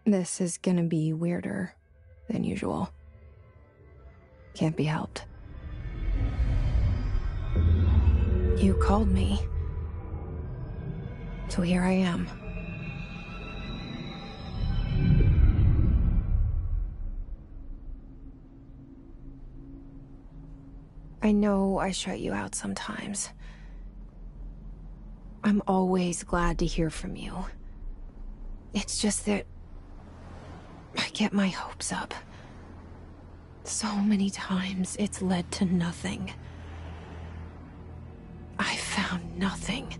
This is gonna be weirder than usual. Can't be helped. You called me. So here I am. I know I shut you out sometimes. I'm always glad to hear from you. It's just that I get my hopes up. So many times it's led to nothing. I found nothing.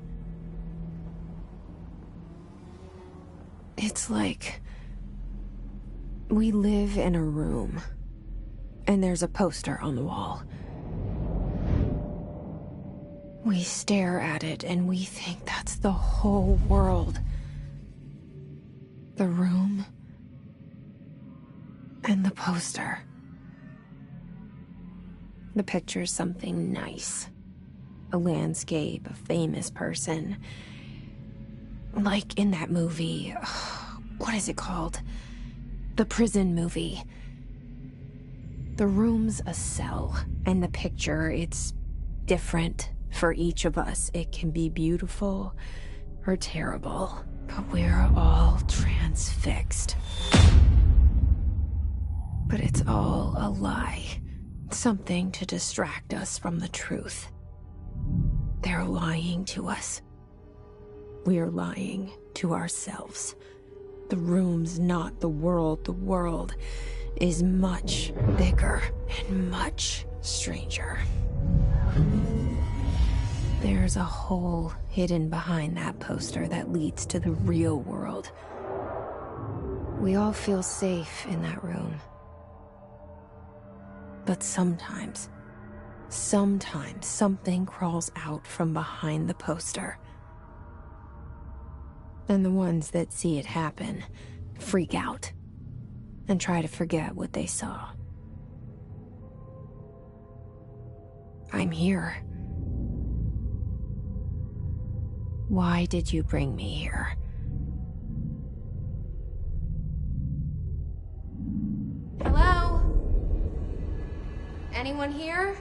It's like we live in a room, and there's a poster on the wall. We stare at it and we think that's the whole world. The room and the poster. The picture's something nice. A landscape, a famous person. Like in that movie, what is it called? The prison movie. The room's a cell, and the picture, it's different for each of us. It can be beautiful or terrible, but we're all transfixed. But it's all a lie. Something to distract us from the truth. They're lying to us. We're lying to ourselves. The room's not the world. The world is much bigger and much stranger. There's a hole hidden behind that poster that leads to the real world. We all feel safe in that room. But sometimes something crawls out from behind the poster. And the ones that see it happen freak out and try to forget what they saw. I'm here. Why did you bring me here? Hello? Anyone here?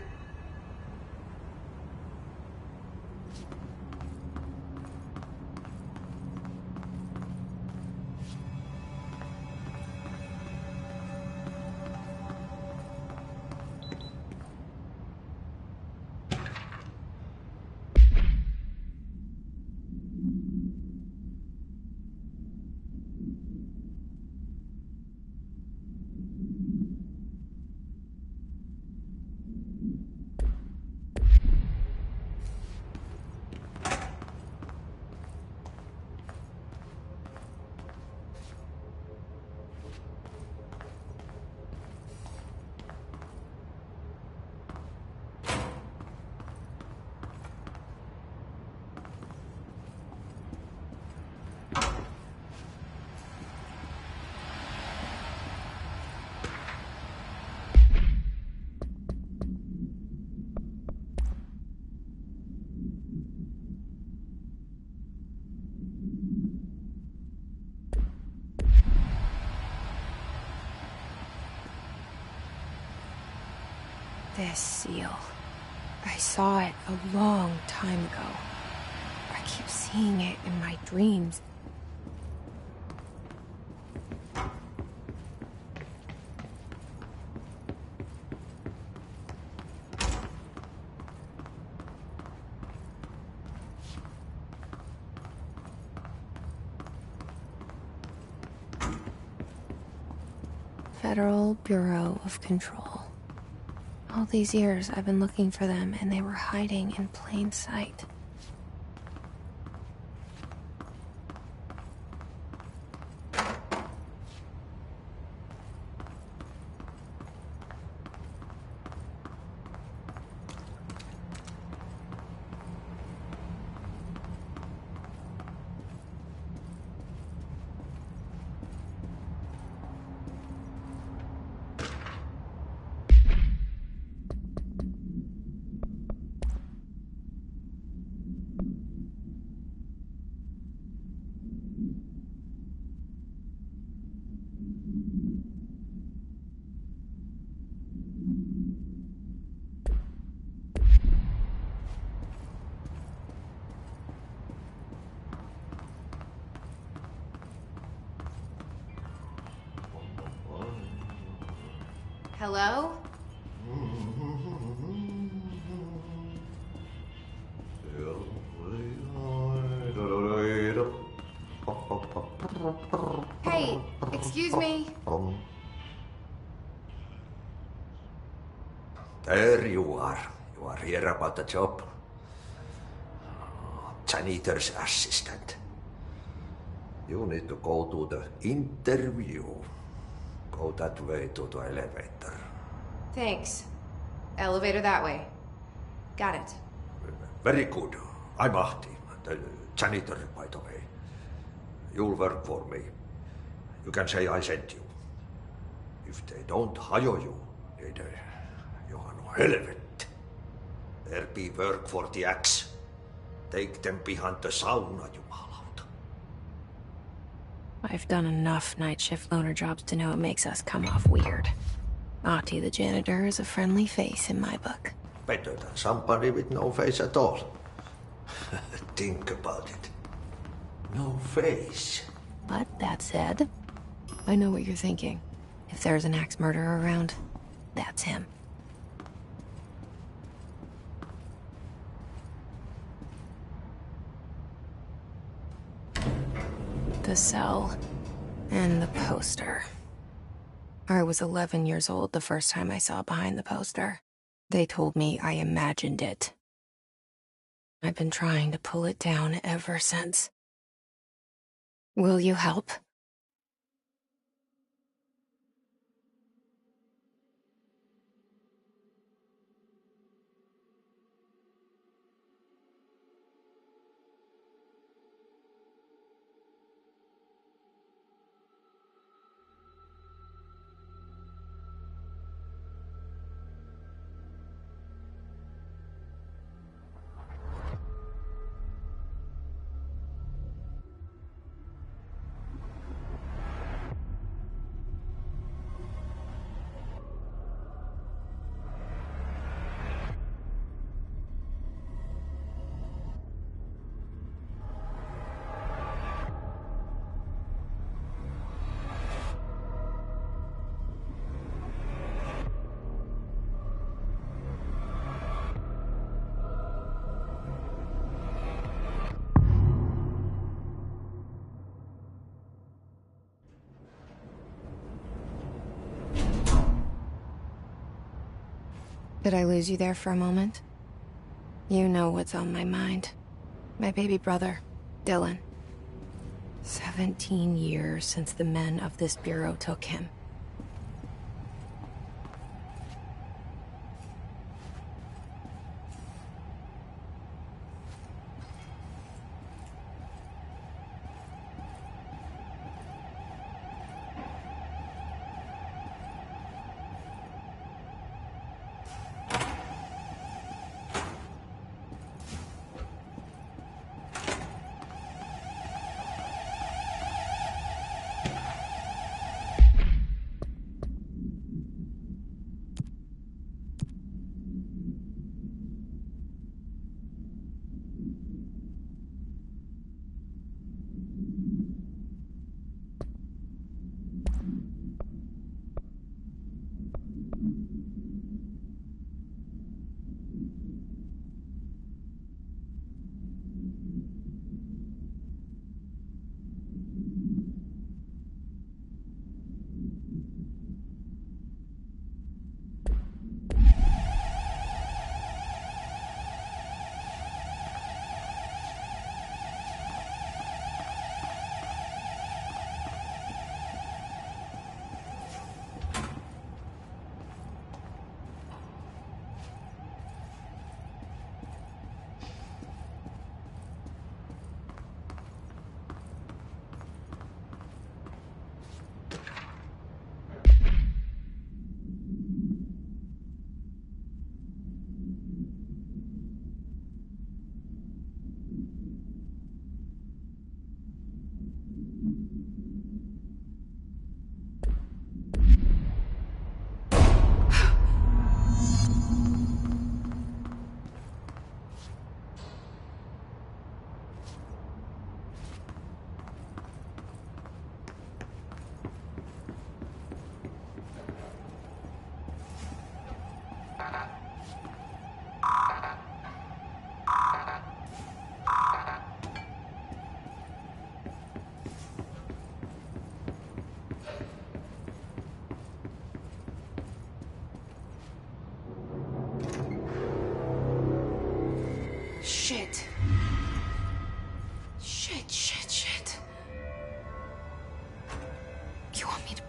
This seal. I saw it a long time ago. I keep seeing it in my dreams. Federal Bureau of Control. All these years I've been looking for them, and they were hiding in plain sight. Hello? Hey, excuse me. There you are. You are here about the job. Janitor's assistant. You need to go to the interview. Go that way to the elevator. Thanks. Elevator that way. Got it. Very good. I'm Ahti, the janitor, by the way. You'll work for me. You can say I sent you. If they don't hire you, niin johan on helvet. There be work for the axe. Take them behind the sauna, jumalauta. I've done enough night shift loner jobs to know it makes us come off weird. Ahti the janitor is a friendly face in my book. Better than somebody with no face at all. Think about it. No face. But that said, I know what you're thinking. If there's an axe murderer around, that's him. The cell and the poster. I was 11 years old the first time I saw behind the poster. They told me I imagined it. I've been trying to pull it down ever since. Will you help? Did I lose you there for a moment? You know what's on my mind. My baby brother, Dylan. 17 years since the men of this bureau took him.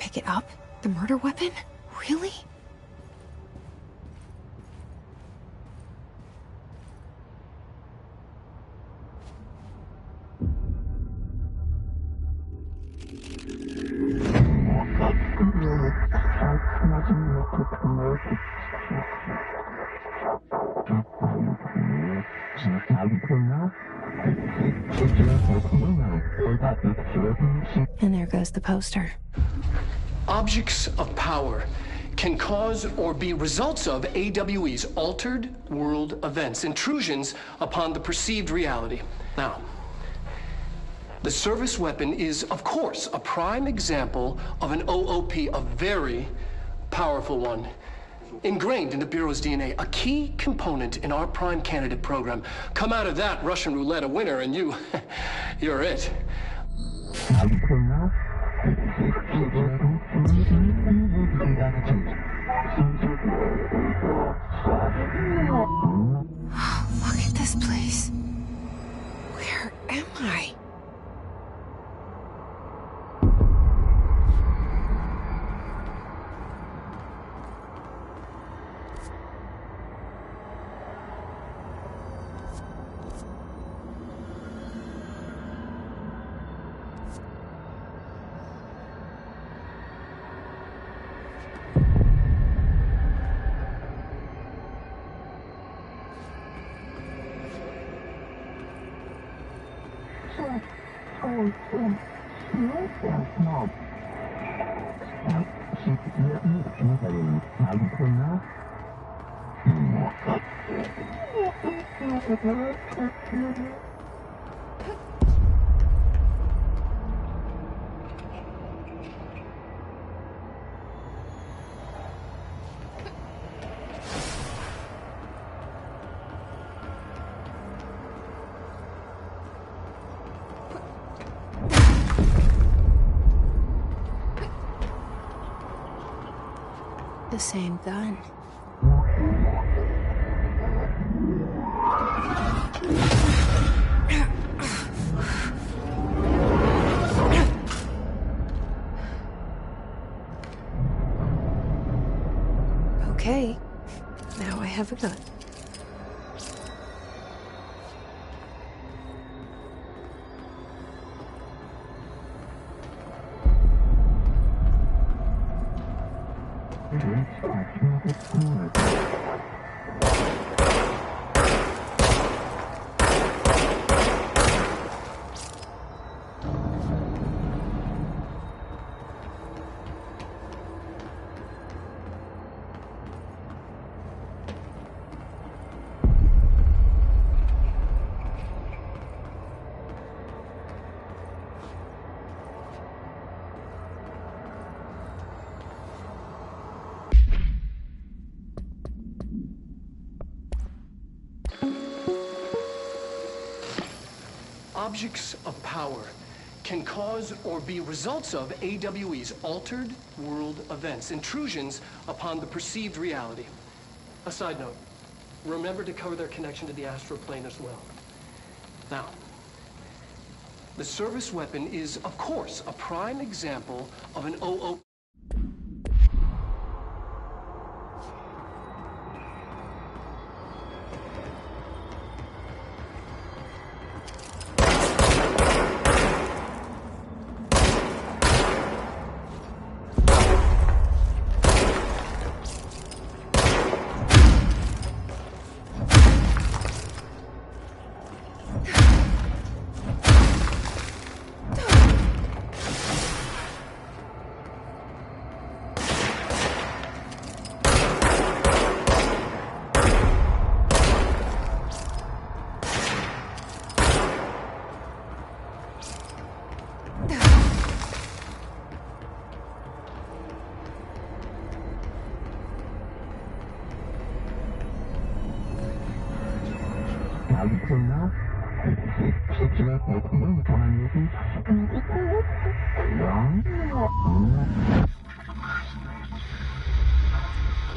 pick it up? The murder weapon? Really? And there goes the poster. Objects of power can cause or be results of AWE's altered world events, intrusions upon the perceived reality. Now, the service weapon is, of course, a prime example of an OOP, a very powerful one, ingrained in the Bureau's DNA, a key component in our prime candidate program. Come out of that Russian roulette a winner, and you're it. Look at this place. Where am I? The same gun. Okay, now I have a gun. Objects of power can cause or be results of AWE's altered world events, intrusions upon the perceived reality. A side note, remember to cover their connection to the astral plane as well. Now, the service weapon is, of course, a prime example of an OOP.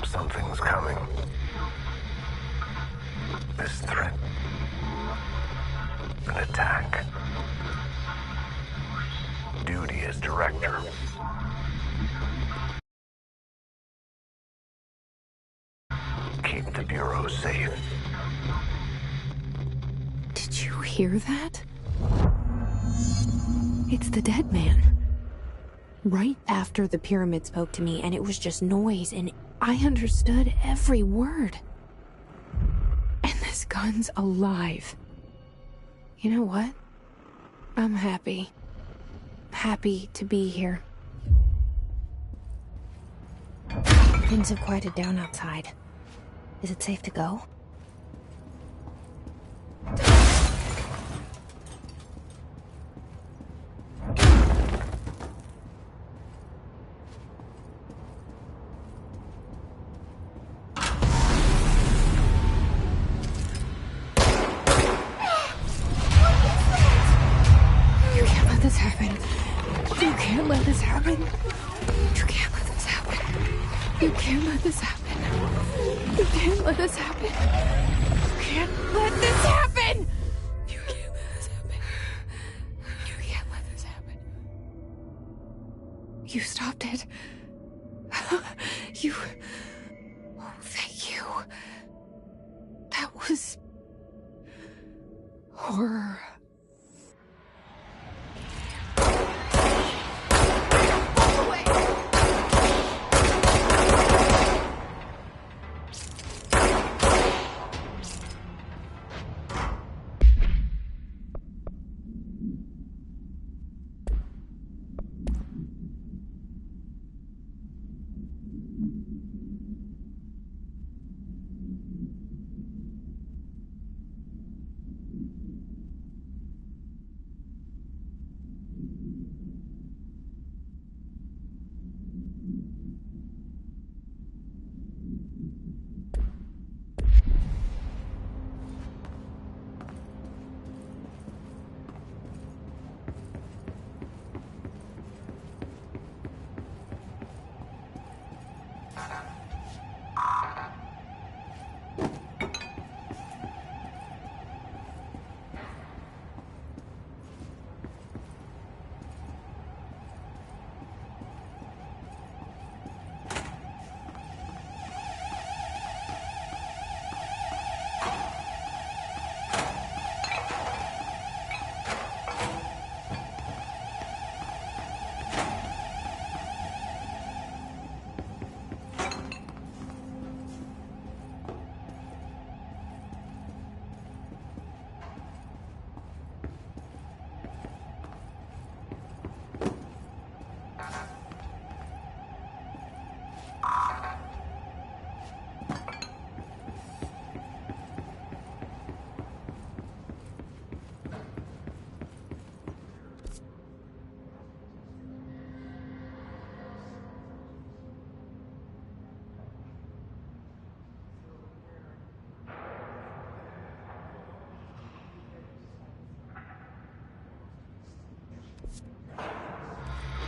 Something's coming. This threat. An attack. Duty as director. hear that? It's the dead man. Right after the pyramid spoke to me, and it was just noise, and I understood every word. And this gun's alive. You know what? I'm happy. Happy to be here. Things have quieted down outside. Is it safe to go? You can't let this happen. You can't let this happen. You can't let this happen. You can't let this happen. You can't let this happen. You can't let this happen. You can't let this happen. You can't let this happen. You stopped it. You... Oh, thank you. That was... horror.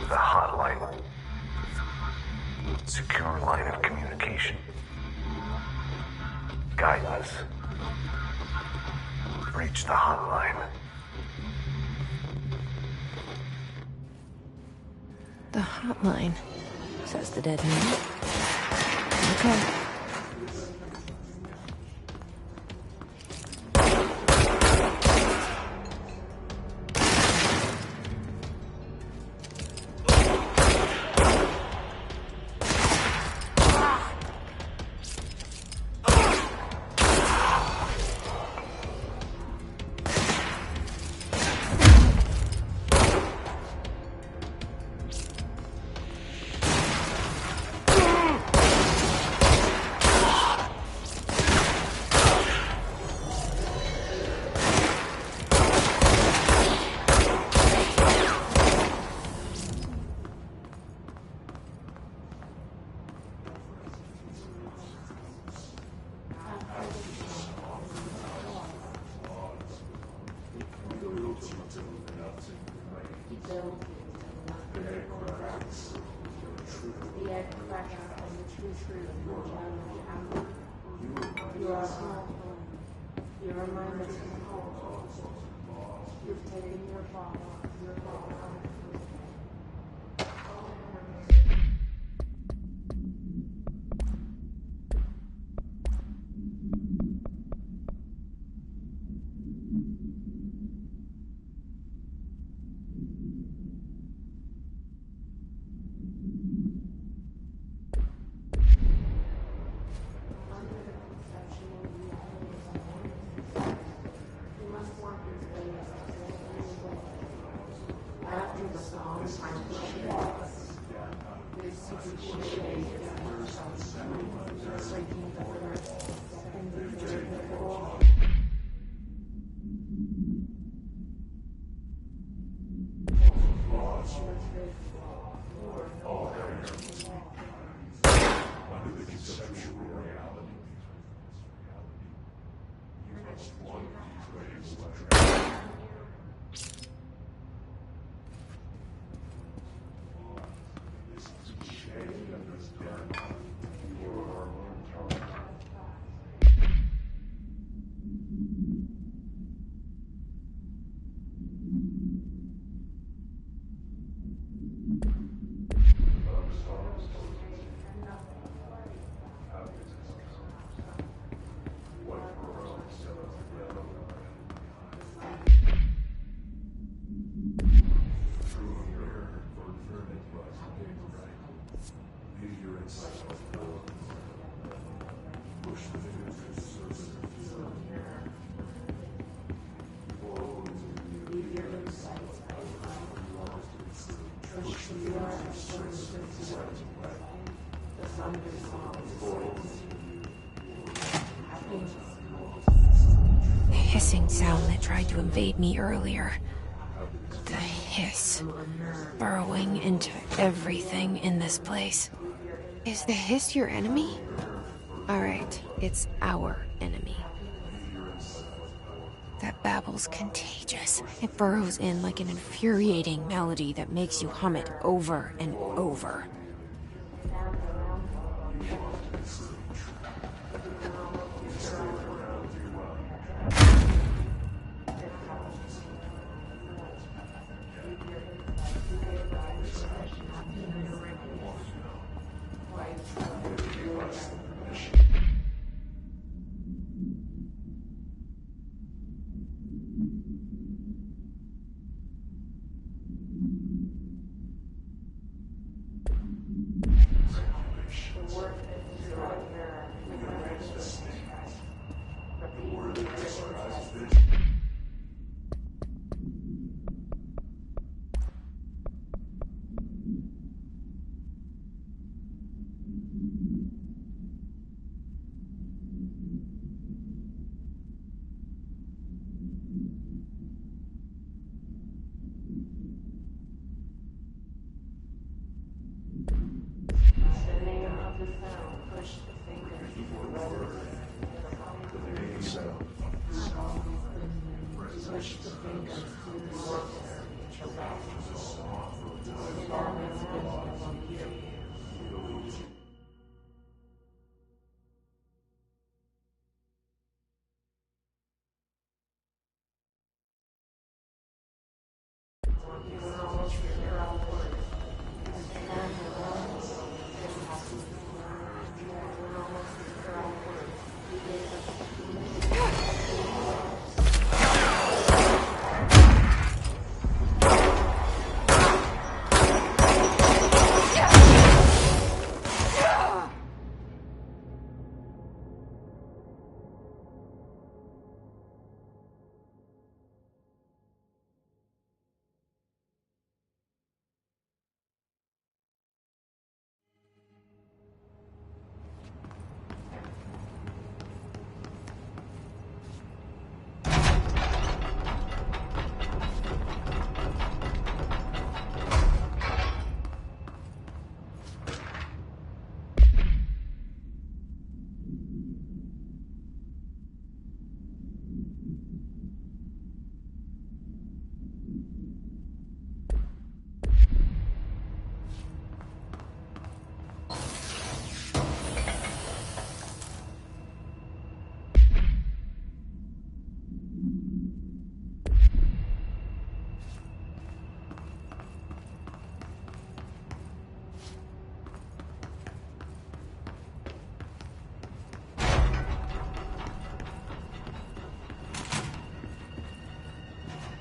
The hotline. Secure line of communication. Guide us. Reach the hotline. The hotline, says the dead man. Okay. The hissing sound that tried to invade me earlier. The hiss, burrowing into everything in this place. Is the hiss your enemy? Alright, it's our enemy. That babble's contagious. It burrows in like an infuriating melody that makes you hum it over and over.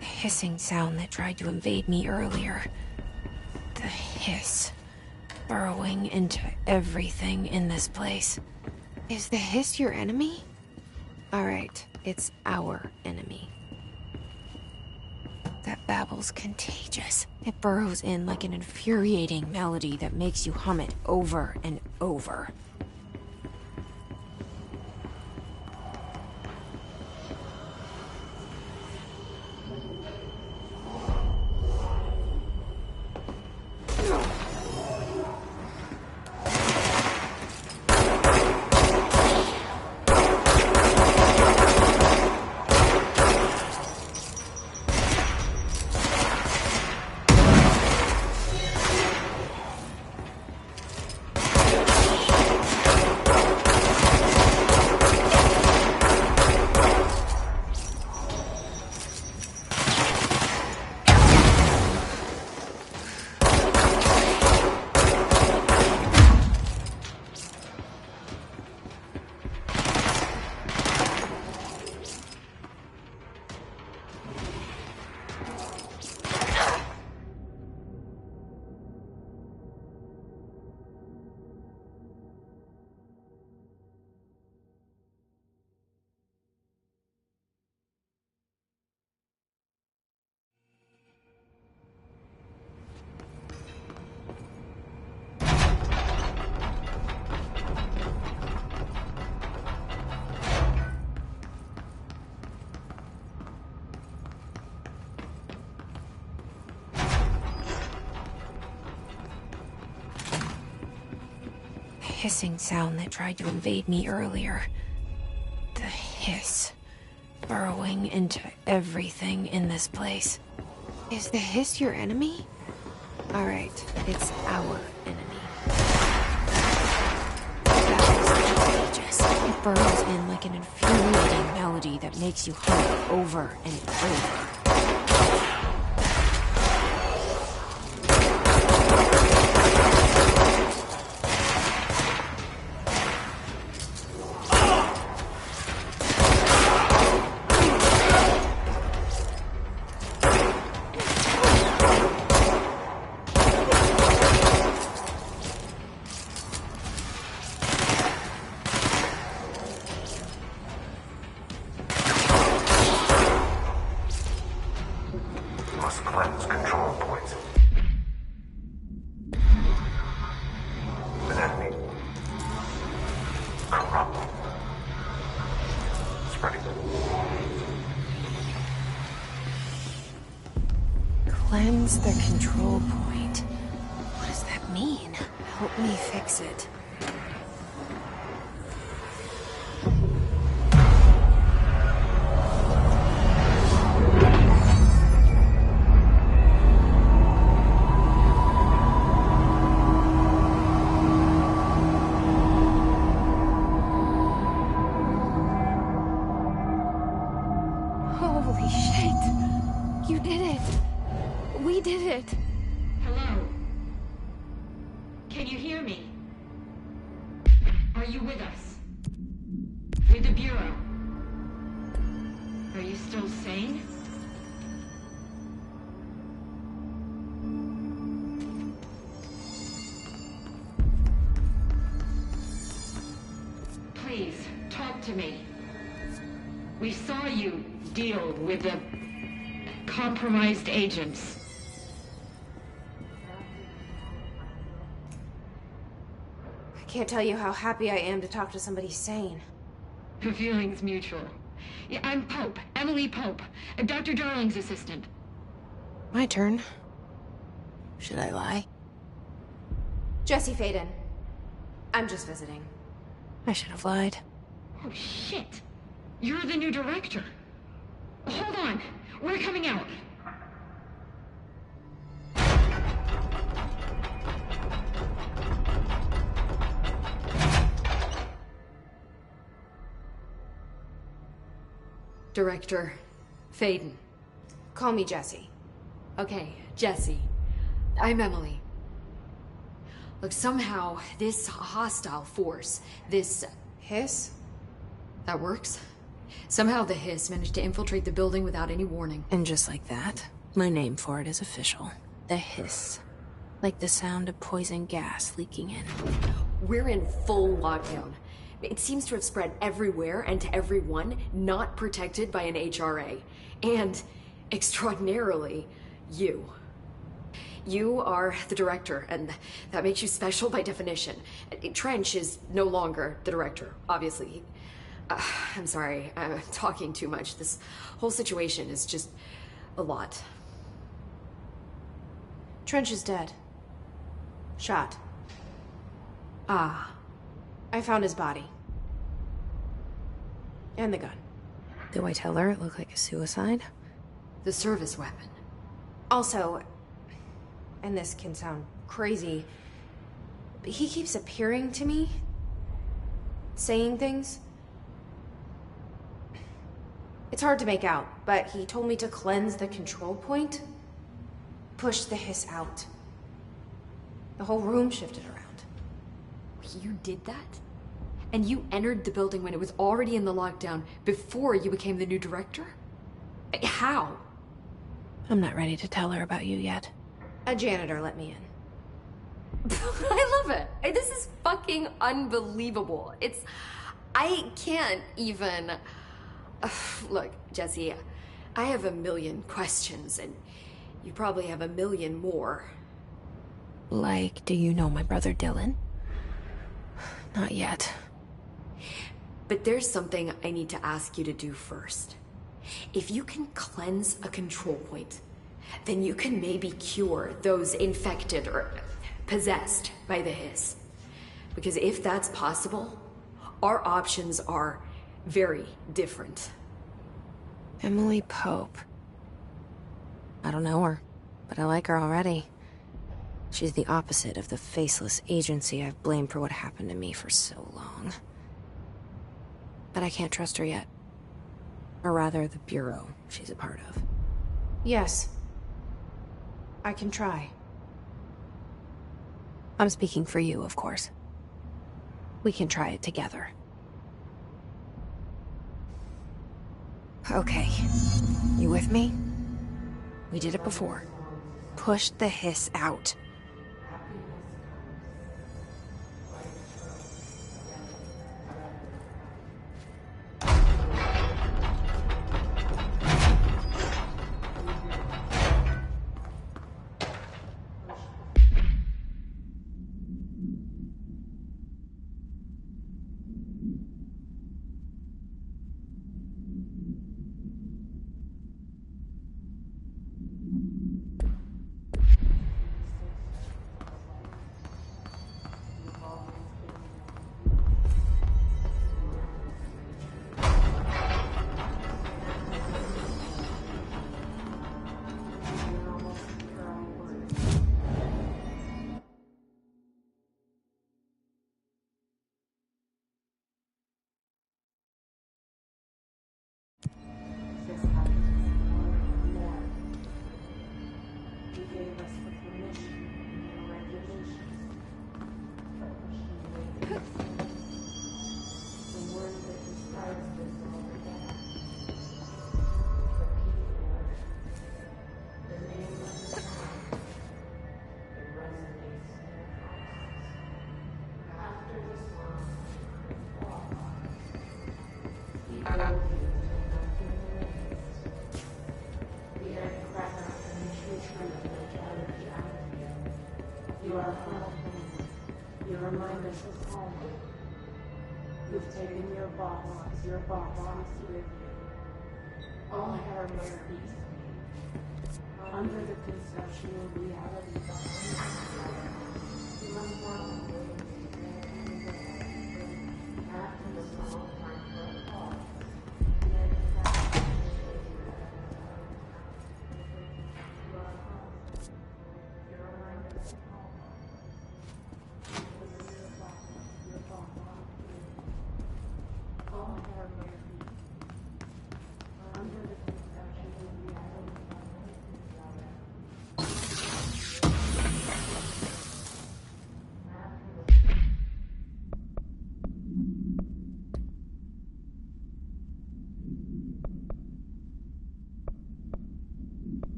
Hissing sound that tried to invade me earlier. The hiss, burrowing into everything in this place. Is the hiss your enemy? Alright, it's our enemy. That babble's contagious. It burrows in like an infuriating melody that makes you hum it over and over. Hissing sound that tried to invade me earlier. The hiss. Burrowing into everything in this place. Is the hiss your enemy? Alright, it's our enemy. That was contagious. It burrows in like an infuriating melody that makes you hum it over and over. Must cleanse control points. An enemy. Corrupt. Spreading. Cleanse the control point. What does that mean? Help me fix it. Holy shit! You did it! We did it! Hello? Can you hear me? Are you with us? With the Bureau? Are you still sane? Please, talk to me. We saw you deal with the compromised agents. I can't tell you how happy I am to talk to somebody sane. The feeling's mutual. Yeah, I'm Pope, Emily Pope, Dr. Darling's assistant. My turn. Should I lie? Jesse Faden. I'm just visiting. I should have lied. Oh, shit. You're the new director. Hold on. We're coming out. Director Faden. Call me Jesse. Okay, Jesse. I'm Emily. Look, somehow this hostile force, this... Hiss? that works? Somehow the hiss managed to infiltrate the building without any warning. And just like that, my name for it is official. The hiss. Like the sound of poison gas leaking in. We're in full lockdown. It seems to have spread everywhere and to everyone not protected by an HRA. And, extraordinarily, you. You are the director, and that makes you special by definition. Trench is no longer the director, obviously. I'm sorry, I'm talking too much. This whole situation is just a lot. Trench is dead. Shot. Ah. I found his body. And the gun. Do I tell her it looked like a suicide? The service weapon. Also, and this can sound crazy, but he keeps appearing to me, saying things. It's hard to make out, but he told me to cleanse the control point, push the hiss out. The whole room shifted around. You did that? And you entered the building when it was already in the lockdown before you became the new director? How? I'm not ready to tell her about you yet. A janitor let me in. I love it. This is fucking unbelievable. I can't even... Look, Jesse, I have a million questions, and you probably have a million more. Like, do you know my brother Dylan? Not yet. But there's something I need to ask you to do first. If you can cleanse a control point, then you can maybe cure those infected or possessed by the hiss. Because if that's possible, our options are very different. Emily Pope. I don't know her, but I like her already. She's the opposite of the faceless agency I've blamed for what happened to me for so long. But I can't trust her yet. Or rather, the bureau she's a part of. Yes. I can try. I'm speaking for you, of course. We can try it together. Okay. You with me? We did it before. Push the hiss out.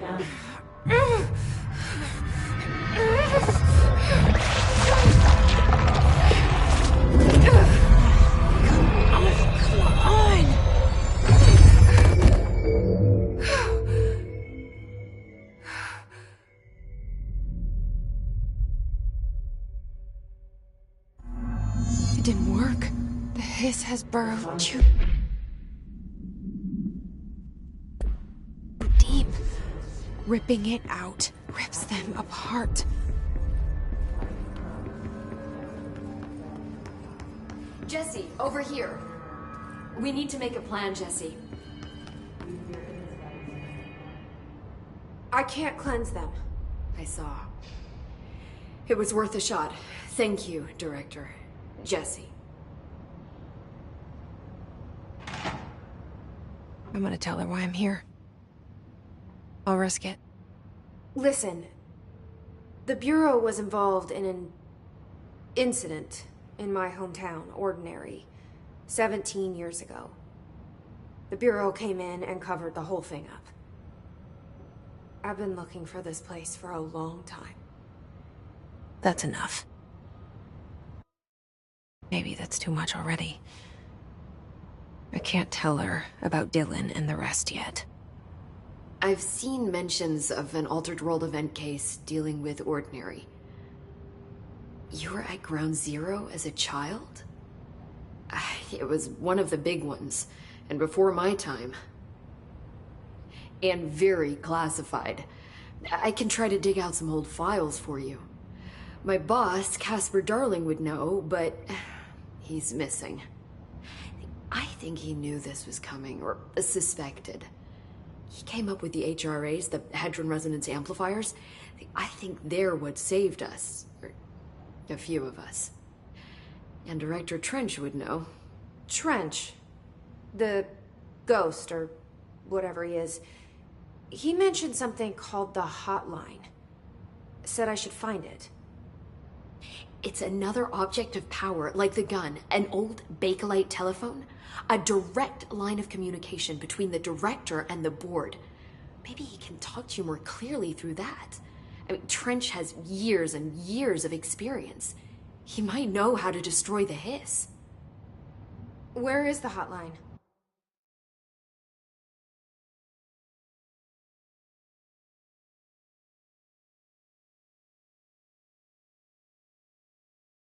It didn't work. The hiss has burrowed too deep. Ripping it out rips them apart. Jesse, over here. We need to make a plan, Jesse. I can't cleanse them. I saw. It was worth a shot. Thank you, Director. Jesse. I'm gonna tell her why I'm here. I'll risk it. Listen, the Bureau was involved in an incident in my hometown, Ordinary, 17 years ago. The Bureau came in and covered the whole thing up. I've been looking for this place for a long time. That's enough. Maybe that's too much already. I can't tell her about Dylan and the rest yet. I've seen mentions of an Altered World event case dealing with Ordinary. You were at Ground Zero as a child? It was one of the big ones, and before my time. And very classified. I can try to dig out some old files for you. My boss, Casper Darling, would know, but he's missing. I think he knew this was coming, or suspected. He came up with the HRAs, the Hadron Resonance Amplifiers. I think they're what saved us. Or a few of us. And Director Trench would know. Trench, the ghost, or whatever he is, he mentioned something called the Hotline. Said I should find it. It's another object of power, like the gun, an old Bakelite telephone, a direct line of communication between the director and the board. Maybe he can talk to you more clearly through that. I mean, Trench has years and years of experience. He might know how to destroy the hiss. Where is the Hotline?